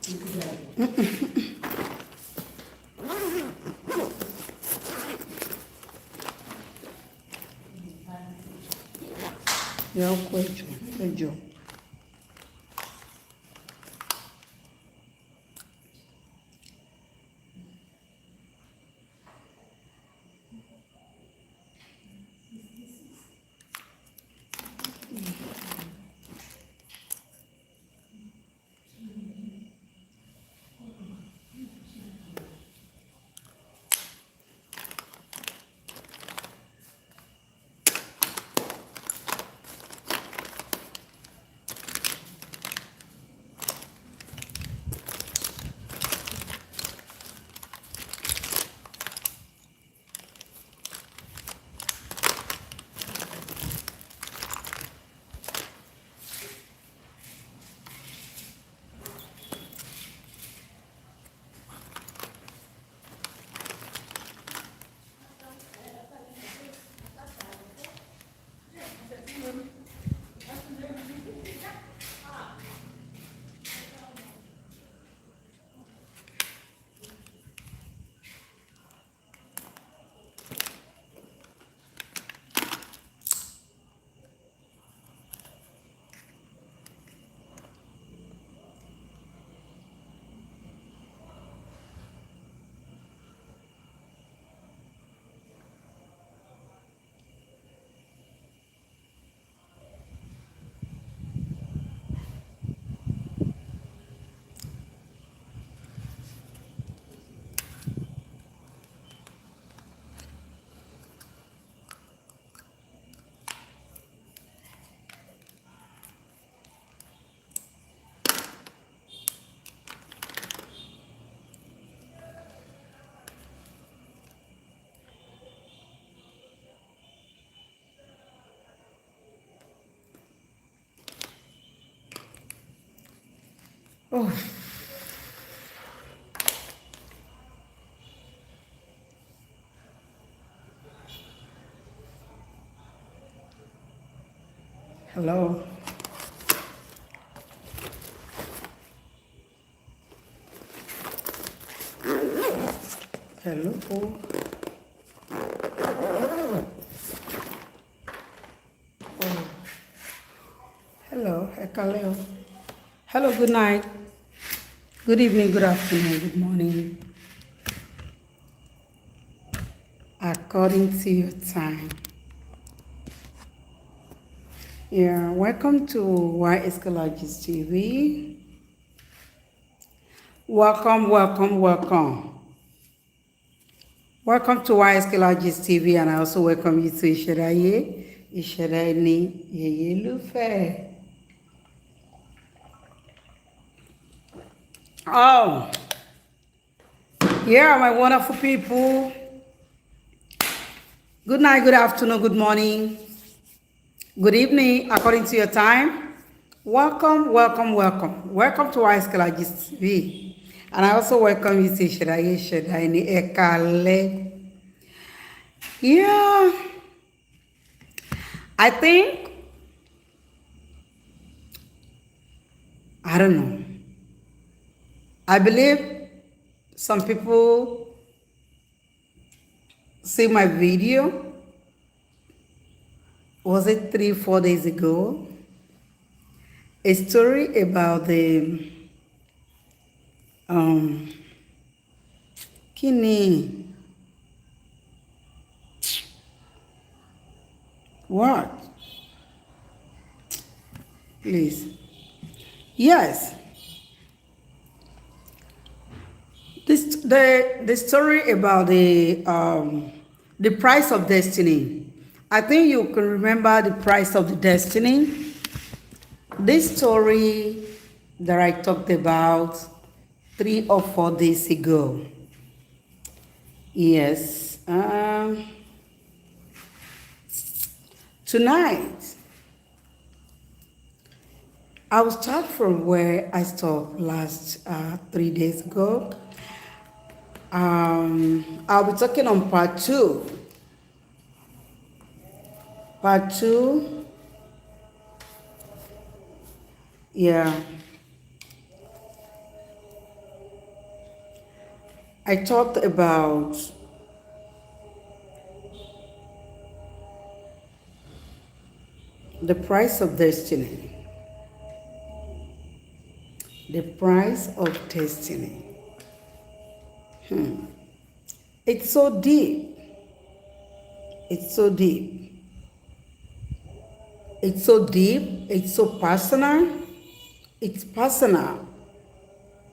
É o coelho, coelho. Oh. Hello. Hello. Oh. Hello. Hello. Hello. Good night. Good evening. Good afternoon. Good morning. According to your time. Yeah. Welcome to Why Escalogist TV. Welcome. Welcome to Why Escalogist TV, and I also welcome you to Isheraye. Isheraye ni Yeye Lufe. Oh, yeah, my wonderful people. Good night, good afternoon, good morning, good evening, according to your time. Welcome to Why Escalogist TV. And I also welcome you to Isheraye ni Ekale. Yeah, I think, I don't know. I believe some people see my video. Was it 3-4 days ago? A story about the kidney. What? Please. Yes. The story about the price of destiny. I think you can remember the price of the destiny. This story that I talked about 3 or 4 days ago. Yes. Tonight, I will start from where I stopped last 3 days ago. I'll be talking on part 2. Part 2, yeah. I talked about the price of destiny. The price of destiny. It's so deep. It's so deep. It's so deep. It's so personal. It's personal.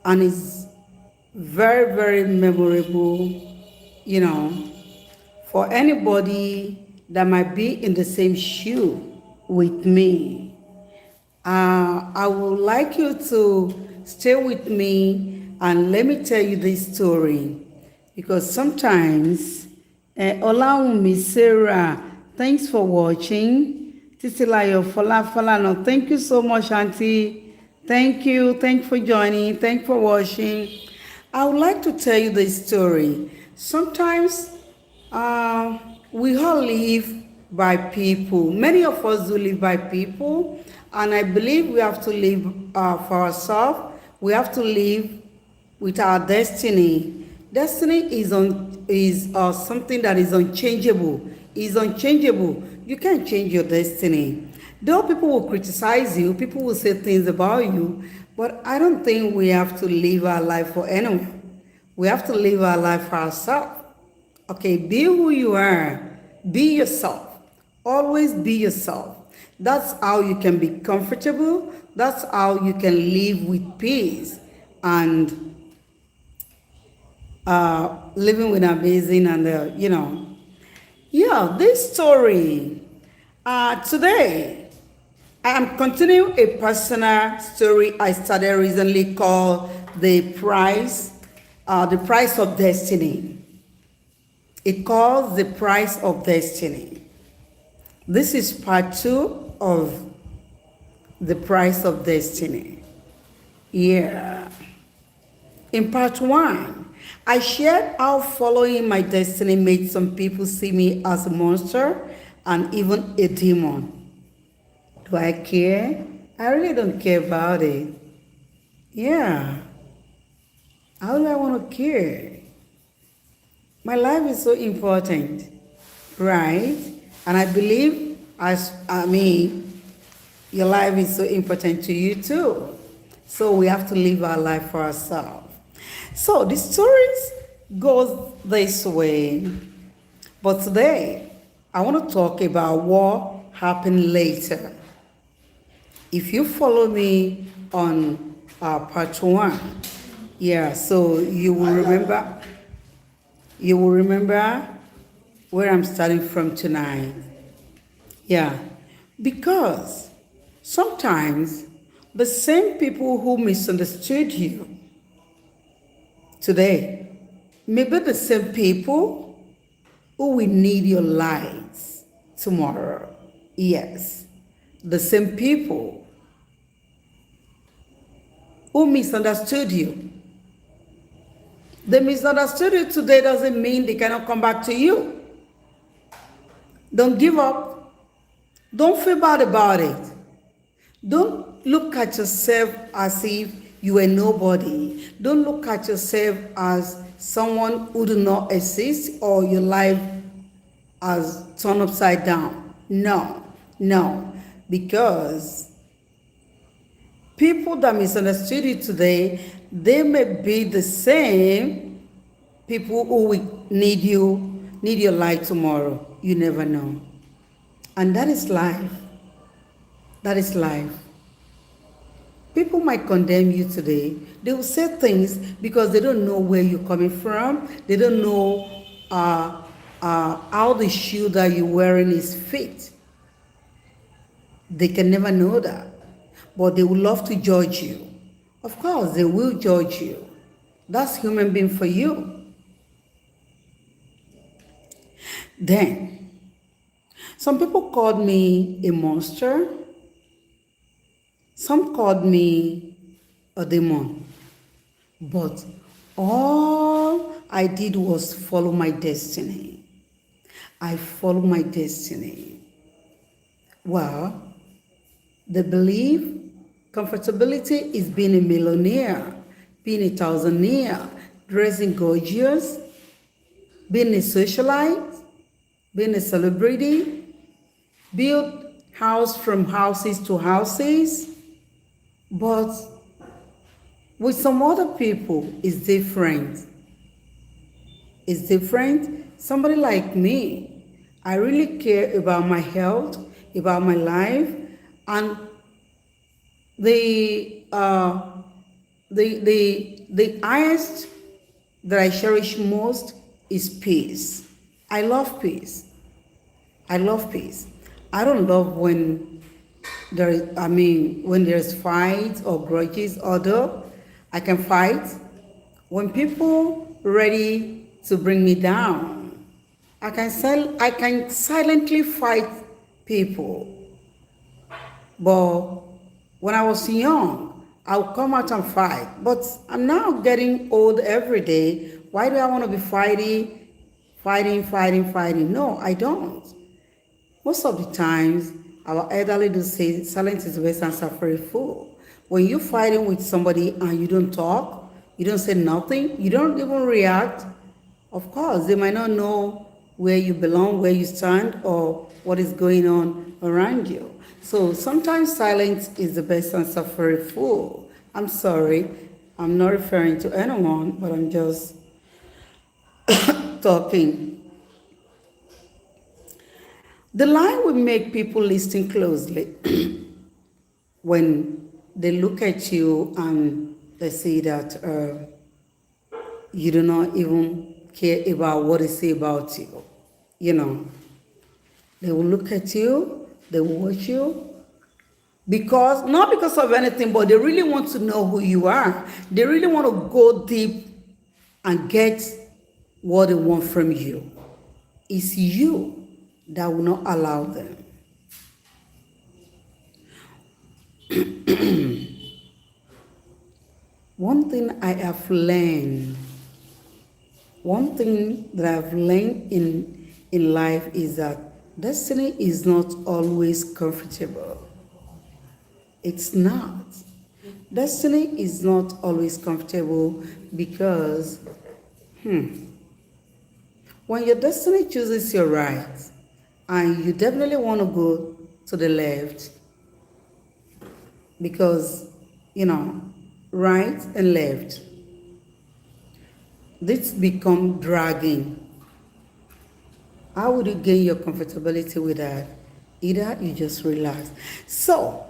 And it's very, very memorable, you know, for anybody that might be in the same shoe with me. I would like you to stay with me and let me tell you this story, because sometimes Olawumi Sarah, thanks for watching. Titilayo Falafalano, thank you so much, Auntie. Thank you for joining, thanks for watching. I would like to tell you this story. Sometimes we all live by people. Many of us do live by people, and I believe we have to live for ourselves. We have to live with our destiny. Destiny is something that is unchangeable. Is unchangeable. You can't change your destiny. Though people will criticize you, people will say things about you, but I don't think we have to live our life for anyone. We have to live our life for ourselves. Okay, be who you are. Be yourself. Always be yourself. That's how you can be comfortable. That's how you can live with peace and living with amazing and this story. Today, I am continuing a personal story I started recently called The Price of Destiny. It calls The Price of Destiny. This is part 2 of The Price of Destiny. Yeah. In part 1, I shared how following my destiny made some people see me as a monster and even a demon. Do I care? I really don't care about it. Yeah. How do I want to care? My life is so important, right? And I believe, your life is so important to you too. So we have to live our life for ourselves. So the stories goes this way. But today, I want to talk about what happened later. If you follow me on part 1, so you will remember where I'm starting from tonight. Yeah, because sometimes the same people who misunderstood you today may be the same people who will need your lights tomorrow. Yes, the same people who misunderstood you. They misunderstood you today doesn't mean they cannot come back to you. Don't give up. Don't feel bad about it. Don't look at yourself as if you are nobody. Don't look at yourself as someone who do not exist or your life has turned upside down. No. Because people that misunderstood you today, they may be the same people who will need your light tomorrow. You never know. And that is life. That is life. People might condemn you today. They will say things because they don't know where you're coming from. They don't know how the shoe that you're wearing is fit. They can never know that. But they would love to judge you. Of course, they will judge you. That's human being for you. Then, some people called me a monster. Some called me a demon. But all I did was follow my destiny. I followed my destiny. Well, they believe comfortability is being a millionaire, being a thousandaire, dressing gorgeous, being a socialite, being a celebrity, build house from houses to houses, but with some other people it's different. It's different. Somebody like me, I really care about my health, about my life, and the the highest that I cherish most is peace. I love peace. I love peace. I don't love when when there's fights or grudges, although I can fight. When people ready to bring me down, I can silently fight people. But when I was young, I'll come out and fight. But I'm now getting old every day. Why do I want to be fighting? No, I don't. Most of the times, our elderly do say silence is the best answer for a fool. When you're fighting with somebody and you don't talk, you don't say nothing, you don't even react, of course, they might not know where you belong, where you stand, or what is going on around you. So sometimes silence is the best answer for a fool. I'm sorry, I'm not referring to anyone, but I'm just talking. The lie will make people listen closely when they look at you and they see that you do not even care about what they say about you. You know, they will look at you, they will watch you, because not because of anything, but they really want to know who you are. They really want to go deep and get what they want from you. It's you that will not allow them. One thing that I've learned in life is that destiny is not always comfortable. It's not. Destiny is not always comfortable because when your destiny chooses your right, and you definitely want to go to the left, because, right and left, this become dragging. How would you gain your comfortability with that? Either you just relax. So,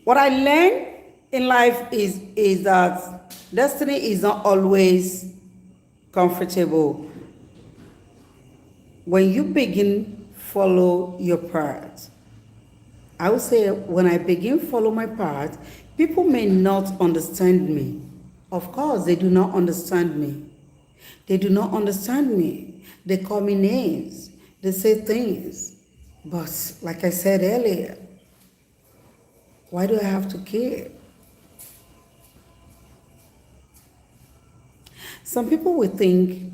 what I learned in life is that destiny is not always comfortable. When you begin follow your path, I would say when I begin follow my path, people may not understand me. Of course, they do not understand me. They do not understand me. They call me names. They say things. But like I said earlier, why do I have to care? Some people will think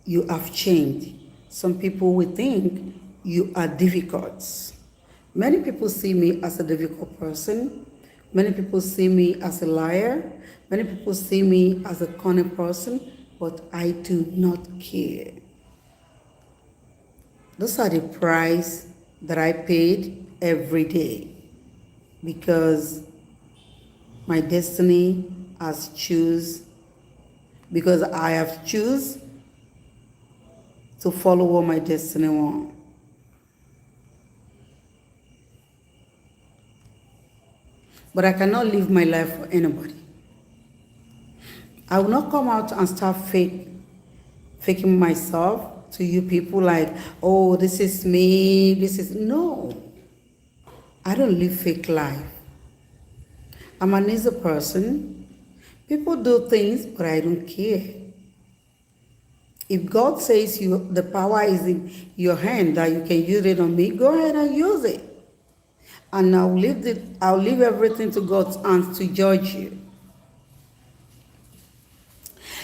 you have changed. Some people will think you are difficult. Many people see me as a difficult person. Many people see me as a liar. Many people see me as a cunning person, but I do not care. Those are the price that I paid every day, because my destiny has because I have choose to follow what my destiny wants. But I cannot live my life for anybody. I will not come out and start faking myself to you people like, oh, this is me, no. I don't live fake life. I'm an easy person. People do things, but I don't care. If God says the power is in your hand, that you can use it on me, go ahead and use it. And I'll leave everything to God's hands to judge you.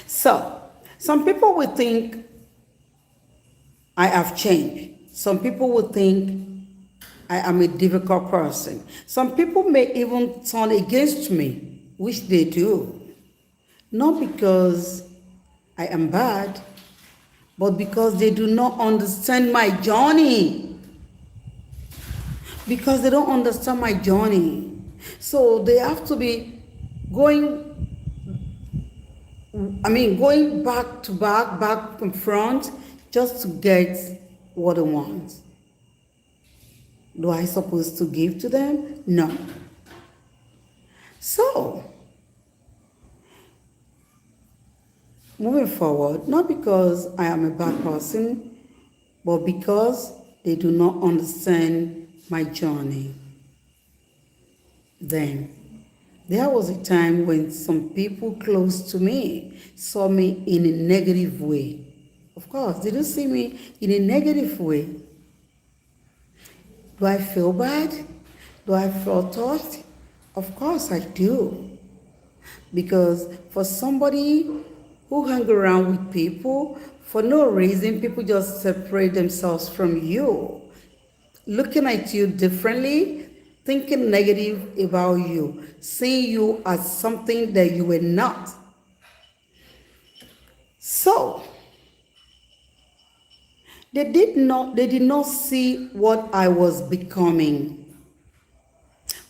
So, some people will think I have changed. Some people will think I am a difficult person. Some people may even turn against me, which they do. Not because I am bad, but because they do not understand my journey. Because they don't understand my journey. So they have to be going going back to back and front, just to get what they want. Do I supposed to give to them? No. So, moving forward, not because I am a bad person, but because they do not understand my journey. Then, there was a time when some people close to me saw me in a negative way. Of course, they don't see me in a negative way. Do I feel bad? Do I feel touched? Of course I do. Because for somebody who hang around with people, for no reason, people just separate themselves from you, looking at you differently, thinking negative about you, seeing you as something that you were not. So, they did not see what I was becoming.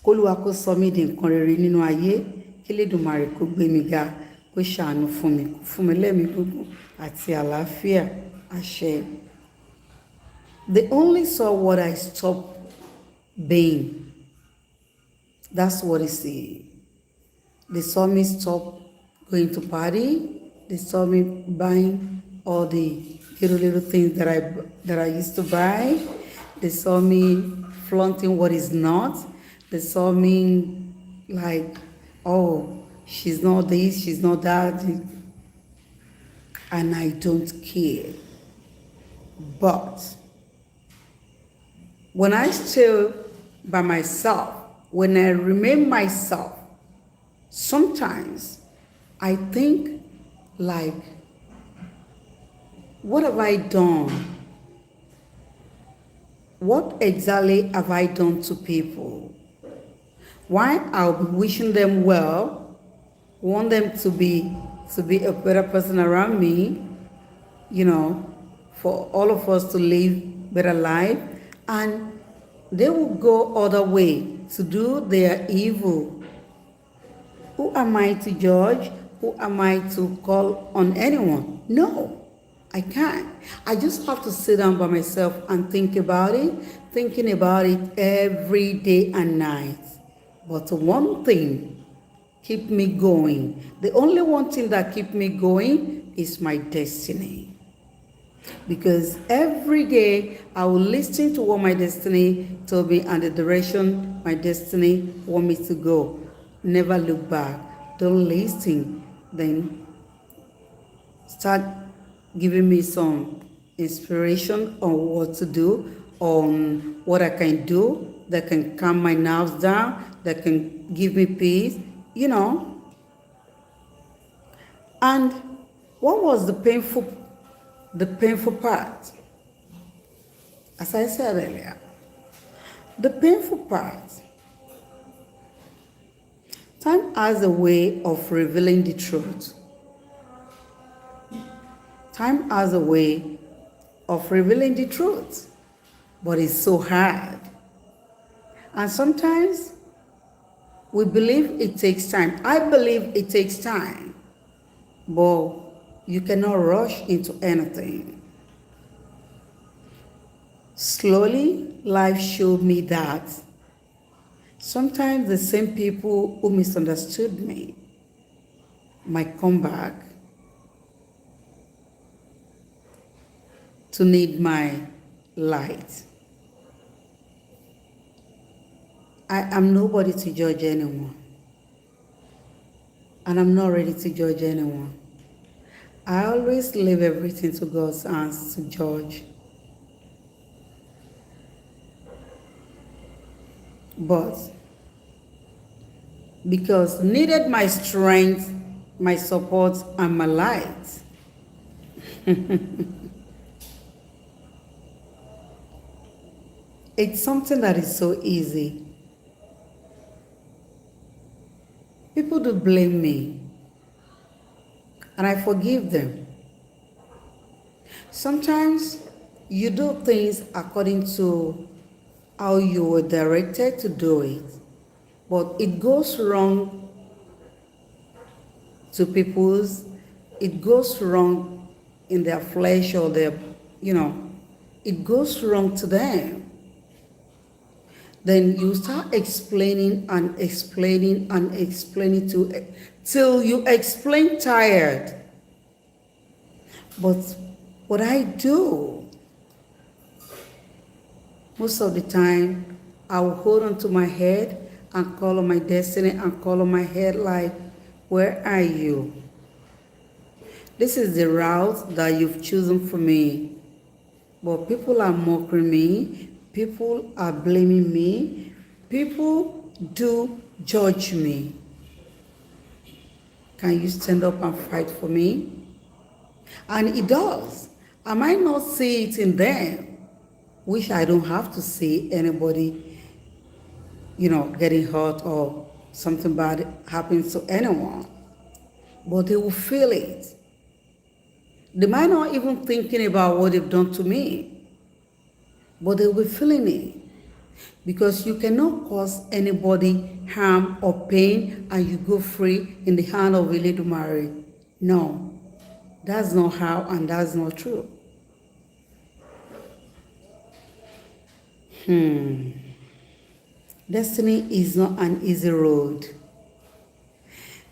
K'Olúwa kó sọ mí di nǹkan rere nínú ayé, k'Elédùmarè kó gbé mi ga, kó ṣàánú fún mi, kó fún mi lẹ́mìí gígùn àti àlàáfíà, àṣẹ. They only saw what I stopped being. That's what they see. They saw me stop going to party. They saw me buying all the little things that I used to buy. They saw me flaunting what is not. They saw me like, oh, she's not this, she's not that. And I don't care. But when I stay by myself, when I remain myself, sometimes I think like, what have I done? What exactly have I done to people? Why I'll be wishing them well, want them to be a better person around me, for all of us to live better life, and they will go other way to do their evil. Who am I to judge? Who am I to call on anyone? No, I can't. I just have to sit down by myself and think about it, thinking about it every day and night. But one thing keep me going. The only one thing that keep me going is my destiny. Because every day I will listen to what my destiny told me and the direction my destiny want me to go. Never look back. Don't listen. Then start giving me some inspiration on what to do, on what I can do that can calm my nerves down, that can give me peace, And what was the painful part? As I said earlier, the painful part, time has a way of revealing the truth. Time has a way of revealing the truth, but it's so hard. And sometimes we believe it takes time. I believe it takes time, but you cannot rush into anything. Slowly, life showed me that sometimes the same people who misunderstood me might come back to need my light. I am nobody to judge anyone, and I'm not ready to judge anyone. I always leave everything to God's hands to judge. But because needed my strength, my support, and my light. It's something that is so easy. People do blame me, and I forgive them. Sometimes you do things according to how you were directed to do it, but it goes wrong to people's, it goes wrong in their flesh or their, it goes wrong to them. Then you start explaining and explaining and explaining till you explain tired. But what I do, most of the time, I will hold on to my head and call on my destiny and call on my head like, where are you? This is the route that you've chosen for me. But people are mocking me. People are blaming me. People do judge me. Can you stand up and fight for me? And it does. I might not see it in them, which I don't have to see anybody, getting hurt or something bad happens to anyone. But they will feel it. They might not even thinking about what they've done to me, but they will be feeling it. Because you cannot cause anybody harm or pain and you go free in the hand of Eledumare. No, that's not how and that's not true. Destiny is not an easy road.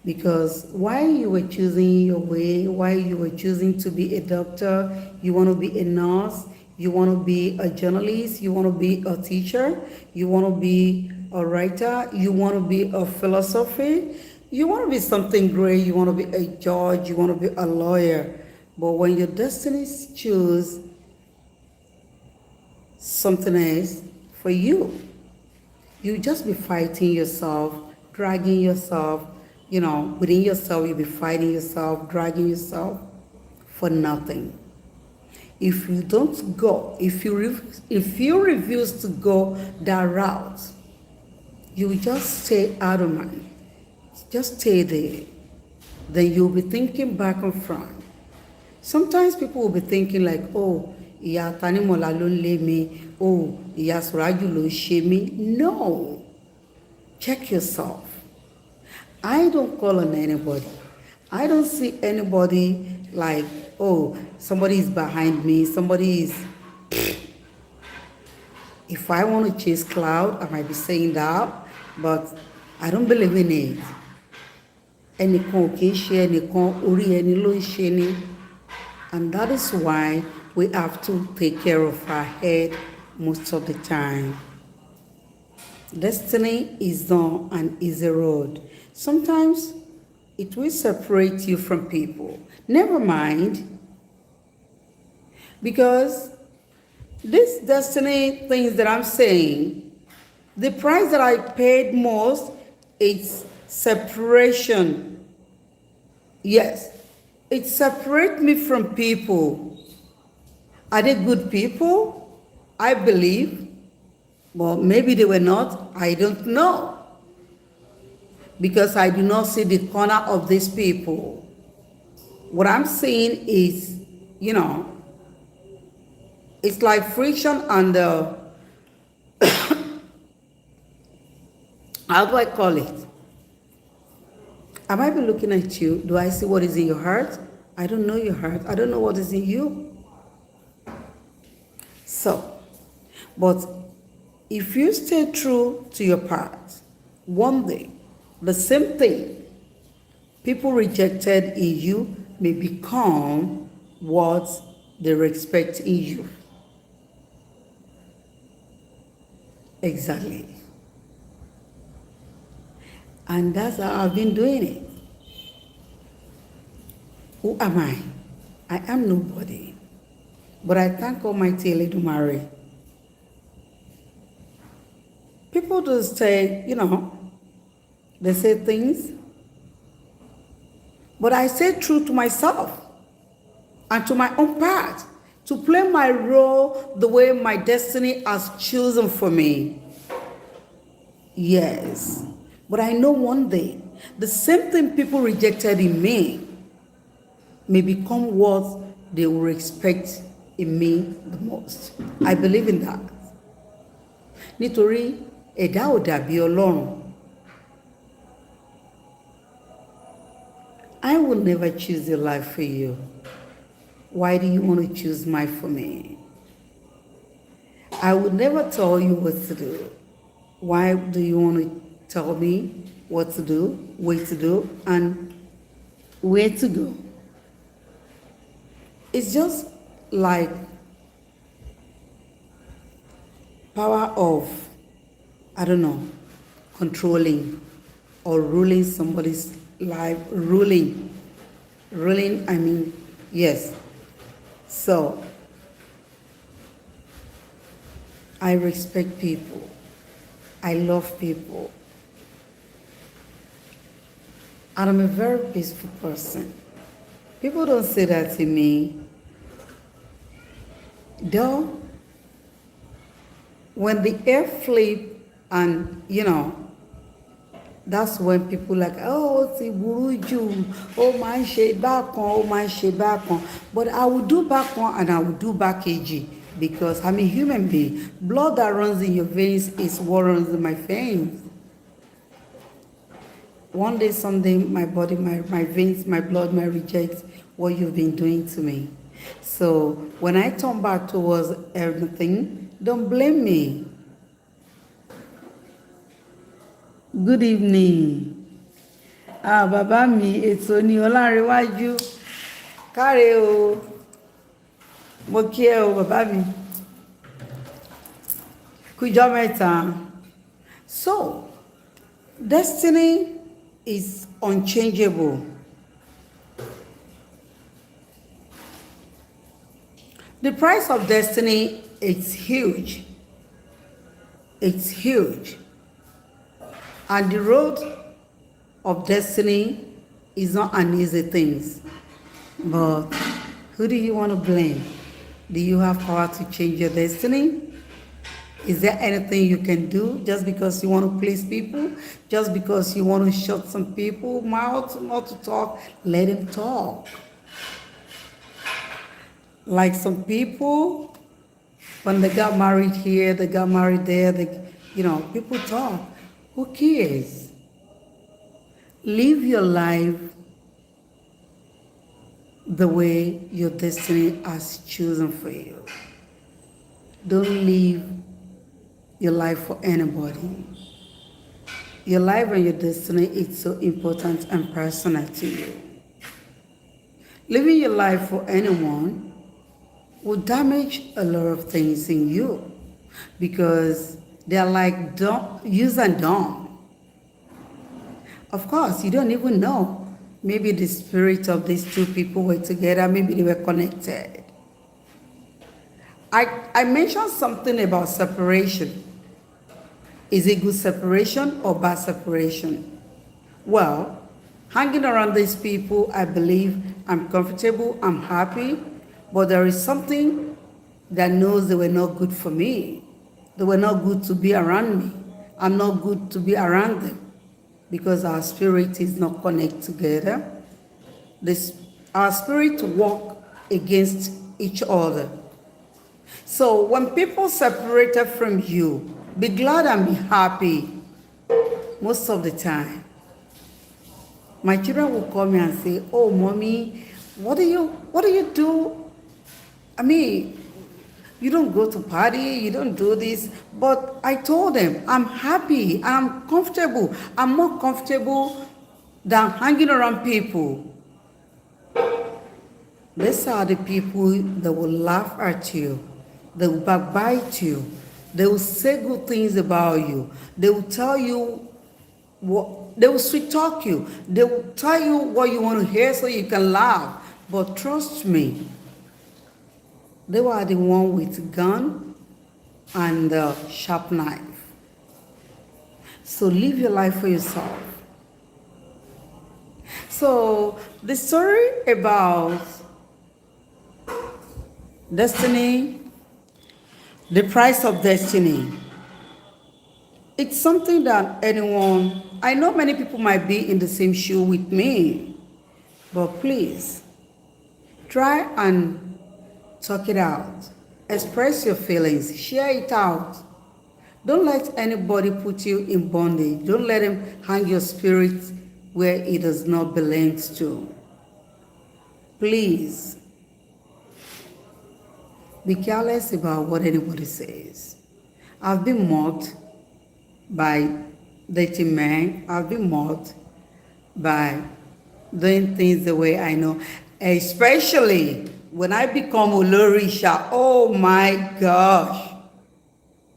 Because while you were choosing your way, while you were choosing to be a doctor, you want to be a nurse, you want to be a journalist, you want to be a teacher, you want to be a writer, you want to be a philosopher, you want to be something great, you want to be a judge, you want to be a lawyer. But when your destinies choose something else for you, you just be fighting yourself, dragging yourself, within yourself, you'll be fighting yourself, dragging yourself for nothing. If you don't go, if you refuse to go that route, you will just stay out of mind. Just stay there. Then you'll be thinking back and front. Sometimes people will be thinking like, oh, Ìyá Tanimola ló lé mi, oh, Ìyá Suraju ló ṣe mí. No. Check yourself. I don't call on anybody. I don't see anybody like, oh, somebody is behind me, somebody is... If I want to chase cloud, I might be saying that, but I don't believe in it. Ẹnìkan ò kì í ṣe ẹnìkan, orí ẹni ló ń ṣe ni. And that is why we have to take care of our head most of the time. Destiny is not an easy road. Sometimes it will separate you from people. Never mind. Because this destiny things that I'm saying, the price that I paid most is separation. Yes, it separates me from people. Are they good people? I believe. Well, maybe they were not. I don't know. Because I do not see the corner of these people. What I'm seeing is, it's like friction and how do I call it? I might be looking at you. Do I see what is in your heart? I don't know your heart. I don't know what is in you. So, but if you stay true to your path, one day, the same thing people rejected in you may become what they respect in you. Exactly. And that's how I've been doing it. Who am I? I am nobody. But I thank Almighty Eledumare. People just say, they say things, but I say true to myself and to my own path. to play my role the way my destiny has chosen for me. Yes, but I know one day the same thing people rejected in me may become what they will expect in me the most. I believe in that. Nítorí ẹ̀dá ò dàbí Ọlọ́run. I will never choose your life for you. Why do you want to choose mine for me? I would never tell you what to do. Why do you want to tell me what to do, what to do, and where to go? It's just like power of, I don't know, controlling or ruling somebody's life. Ruling, I mean, yes. So, I respect people. I love people. And I'm a very peaceful person. People don't say that to me. Though, when the air flip and, that's when people like, oh, ti burú jù, ó máa ń ṣe bákan, ó máa ń ṣe bákan. But I will do back one and I will do back kejì because I'm a human being. Blood that runs in your veins is what runs in my veins. One day, someday, my body, my veins, my blood might reject what you've been doing to me. So when I turn back towards everything, don't blame me. Good evening. Bàbá mi, ètò ni Ọlárewájú. Káre o. Mo kí ẹ o, bàbá mi. Kújọ́ mẹ́ta. So, destiny is unchangeable. The price of destiny is huge. It's huge. And the road of destiny is not an easy thing. But who do you want to blame? Do you have power to change your destiny? Is there anything you can do just because you want to please people? Just because you want to shut some people mouth not to talk? Let them talk. Like some people, when they got married here, they got married there, people talk. Who cares? Live your life the way your destiny has chosen for you. Don't live your life for anybody. Your life and your destiny is so important and personal to you. Living your life for anyone will damage a lot of things in you because they're like use and done. Of course, you don't even know. Maybe the spirit of these two people were together. Maybe they were connected. I mentioned something about separation. Is it good separation or bad separation? Well, hanging around these people, I believe I'm comfortable, I'm happy, but there is something that knows they were not good for me. They were not good to be around me. I'm not good to be around them because our spirit is not connected together. Our spirit walk against each other. So when people separated from you, be glad and be happy most of the time. My children will call me and say, oh, mommy, what do you do? I mean, you don't go to party, you don't do this. But I told them, I'm happy, I'm comfortable. I'm more comfortable than hanging around people. These are the people that will laugh at you. They will backbite you. They will say good things about you. They will tell you they will sweet talk you. They will tell you what you want to hear so you can laugh. But trust me, they were the one with gun and the sharp knife. So live your life for yourself. So the story about Destiny, the price of destiny. It's something that anyone, I know many people might be in the same shoe with me, but please try and talk it out. Express your feelings, share it out. Don't let anybody put you in bondage. Don't let him hang your spirit where it does not belong to. Please be careless about what anybody says. I've been mocked by dating men. I've been mocked by doing things the way I know, especially when I become Olorisha. Oh my gosh.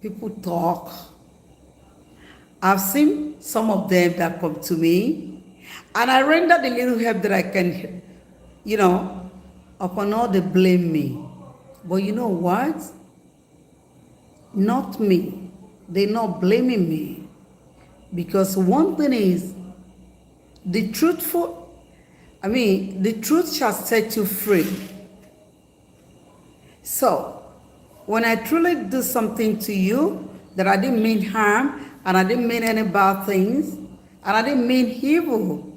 People talk. I've seen some of them that come to me, and I render the little help that I can, upon all they blame me. But you know what? Not me. They're not blaming me. Because one thing is, the truth shall set you free. So, when I truly do something to you that I didn't mean harm, and I didn't mean any bad things, and I didn't mean evil,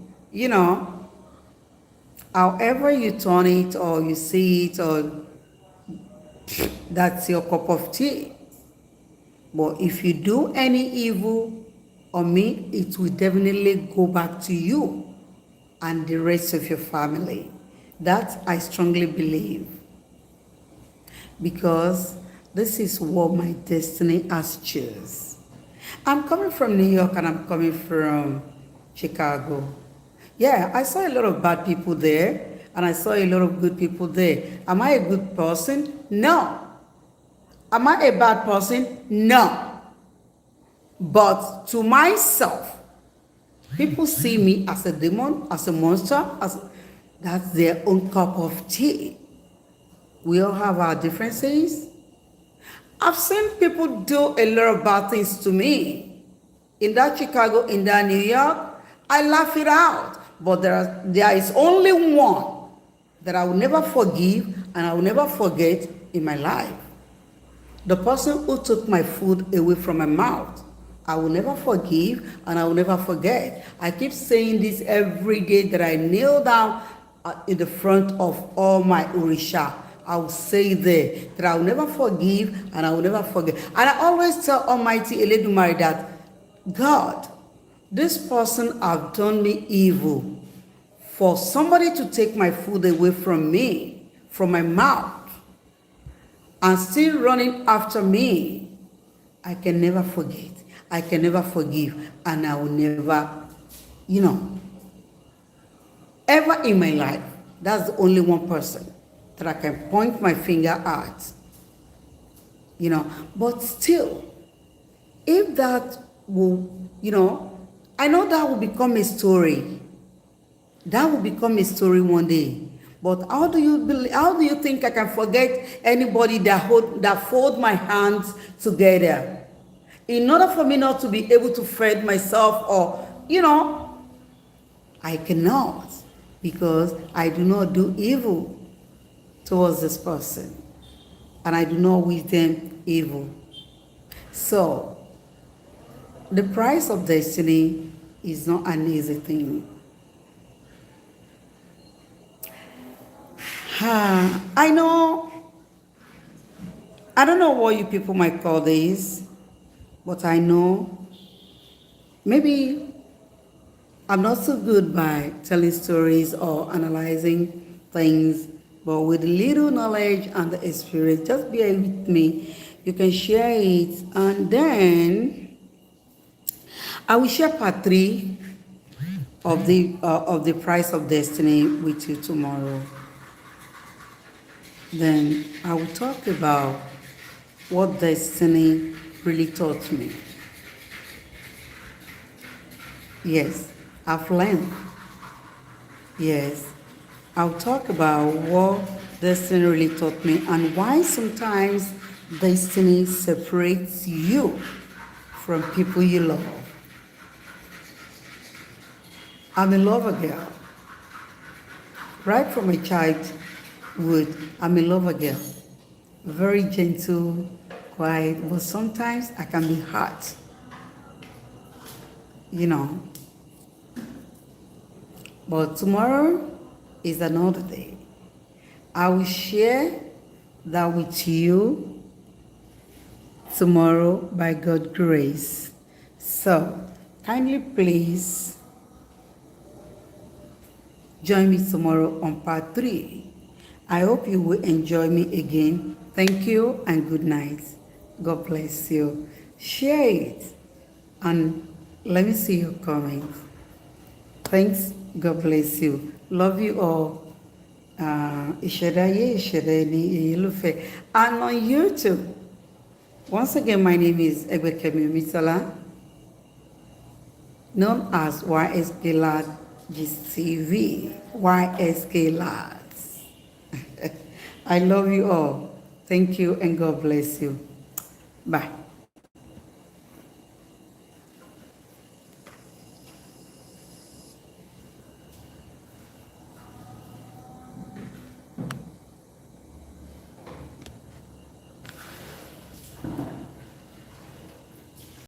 however you turn it or you see it, or that's your cup of tea. But if you do any evil on me, it will definitely go back to you and the rest of your family. That I strongly believe. Because this is what my destiny has chosen. I'm coming from New York and I'm coming from Chicago. Yeah, I saw a lot of bad people there and I saw a lot of good people there. Am I a good person? No. Am I a bad person? No. But to myself, people see me as a demon, as a monster, that's their own cup of tea. We all have our differences. I've seen people do a lot of bad things to me. In that Chicago, in that New York, I laugh it out. But there is only one that I will never forgive and I will never forget in my life. The person who took my food away from my mouth. I will never forgive and I will never forget. I keep saying this every day that I kneel down in the front of all my Orisha. I will say there that I will never forgive and I will never forget. And I always tell Almighty Eledumare that, God, this person have done me evil. For somebody to take my food away from me, from my mouth, and still running after me, I can never forget. I can never forgive. And I will never, ever in my life, that's the only one person that I can point my finger at. But still, if that will, I know that will become a story. That will become a story one day. But how do you think I can forget anybody that fold my hands together? In order for me not to be able to feed myself or, I cannot, because I do not do evil towards this person. And I do not wish them evil. So, the price of destiny is not an easy thing. I don't know what you people might call this, but I know maybe I'm not so good by telling stories or analyzing things, but with little knowledge and the experience, just bear with me. You can share it, and then I will share part 3 of the price of destiny with you tomorrow. Then I will talk about what destiny really taught me. Yes, I've learned. Yes, I'll talk about what destiny really taught me and why sometimes destiny separates you from people you love. I'm a lover girl. Right from my childhood, I'm a lover girl. very gentle, quiet, but sometimes I can be hot, you know. But tomorrow is another day. I will share that with you tomorrow by God's grace. So, kindly please join me tomorrow on part 3. I hope you will enjoy me again. Thank you and good night. God bless you. Share it and let me see your comments. Thanks. God bless you. Love you all. Ishadaye, Ishadani, Ilufe. And on YouTube, once again, my name is Egbekemi Mitala, known as YSK Lad TV. YSK Lads. I love you all. Thank you and God bless you. Bye.